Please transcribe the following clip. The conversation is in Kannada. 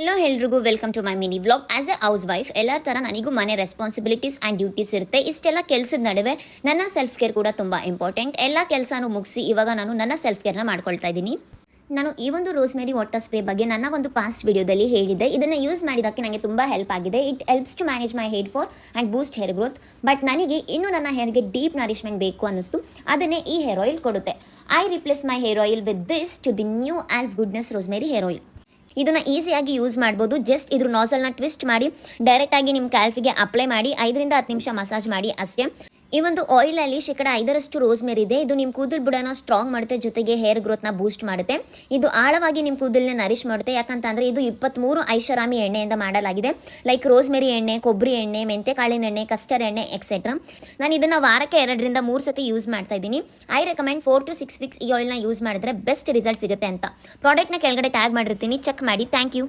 ಹಲೋ ಎಲ್ರಿಗೂ welcome to my mini vlog. As a housewife ಎಲ್ಲರ ಥರ ನನಗೂ ಮನೆ ರೆಸ್ಪಾನ್ಸಿಬಿಲಿಟೀಸ್ ಆ್ಯಂಡ್ ಡ್ಯೂಟೀಸ್ ಇರುತ್ತೆ. ಇಷ್ಟೆಲ್ಲ ಕೆಲಸದ ನಡುವೆ ನನ್ನ ಸೆಲ್ಫ್ ಕೇರ್ ಕೂಡ ತುಂಬ ಇಂಪಾರ್ಟೆಂಟ್. ಎಲ್ಲ ಕೆಲಸನೂ ಮುಗಿಸಿ ಇವಾಗ ನಾನು ನನ್ನ ಸೆಲ್ಫ್ ಕೇರ್ನ ಮಾಡ್ಕೊಳ್ತಾ ಇದ್ದೀನಿ. ನಾನು ಈ ಒಂದು ರೋಸ್ಮೇರಿ ವಾಟರ್ ಸ್ಪ್ರೇ ಬಗ್ಗೆ ನನ್ನ ಒಂದು ಪಾಸ್ಟ್ ವಿಡಿಯೋದಲ್ಲಿ ಹೇಳಿದ್ದೆ. ಇದನ್ನು ಯೂಸ್ ಮಾಡಿದ್ದಕ್ಕೆ ನನಗೆ ತುಂಬ ಹೆಲ್ಪ್ ಆಗಿದೆ. It helps to manage my hair fall and boost hair growth. But ನನಗೆ ಇನ್ನೂ ನನ್ನ ಹೇರ್ಗೆ ಡೀಪ್ ನರಿಶ್ಮೆಂಟ್ ಬೇಕು ಅನ್ನಿಸ್ತು. ಅದನ್ನೇ ಈ ಹೇರ್ ಆಯಿಲ್ ಕೊಡುತ್ತೆ. I replace my hair oil with this to the new Alf goodness rosemary hair oil. ಇದನ್ನು ಈಸಿಯಾಗಿ ಯೂಸ್ ಮಾಡ್ಬೋದು. ಜಸ್ಟ್ ಇದ್ರ ನಾಸಲ್ನ ಟ್ವಿಸ್ಟ್ ಮಾಡಿ ಡೈರೆಕ್ಟಾಗಿ ನಿಮ್ಮ ಕ್ಯಾಲ್ಫಿಗೆ ಅಪ್ಲೈ ಮಾಡಿ 5 ರಿಂದ 10 ನಿಮಿಷ ಮಸಾಜ್ ಮಾಡಿ ಅಷ್ಟೇ. ಈ ಒಂದು ಆಯಿಲಲ್ಲಿ 5% ರೋಸ್ಮೇರಿ ಇದೆ. ಇದು ನಿಮ್ಮ ಕೂದಲು ಬುಡನ ಸ್ಟ್ರಾಂಗ್ ಮಾಡುತ್ತೆ, ಜೊತೆಗೆ ಹೇರ್ ಗ್ರೋತ್ನ ಬೂಸ್ಟ್ ಮಾಡುತ್ತೆ. ಇದು ಆಳವಾಗಿ ನಿಮ್ಮ ಕೂದಲನ್ನ ನರಿಶ್ ಮಾಡುತ್ತೆ. ಯಾಕಂತಂದರೆ ಇದು 23 ಐಷಾರಾಮಿ ಎಣ್ಣೆಯಿಂದ ಮಾಡಲಾಗಿದೆ. ಲೈಕ್ ರೋಸ್ಮೇರಿ ಎಣ್ಣೆ, ಕೊಬ್ಬರಿ ಎಣ್ಣೆ, ಮೆಂತೆಕಾಳಿನ ಎಣ್ಣೆ, ಕಸ್ಟರ್ಡ್ ಎಣ್ಣೆ ಎಕ್ಸೆಟ್ರಾ. ನಾನು ಇದನ್ನು ವಾರಕ್ಕೆ 2 ರಿಂದ 3 ಸತಿ ಯೂಸ್ ಮಾಡ್ತಾ ಇದ್ದೀನಿ. ಐ ರೆಕಮೆಂಡ್ 4 to 6 ವೀಕ್ಸ್ ಈ ಆಯಿಲ್ನ ಯೂಸ್ ಮಾಡಿದ್ರೆ ಬೆಸ್ಟ್ ರಿಸಲ್ಟ್ ಸಿಗುತ್ತೆ ಅಂತ. ಪ್ರಾಡಕ್ಟ್ನ ಕೆಳಗಡೆ ಟ್ಯಾಗ್ ಮಾಡಿರ್ತೀನಿ, ಚೆಕ್ ಮಾಡಿ. Thank you.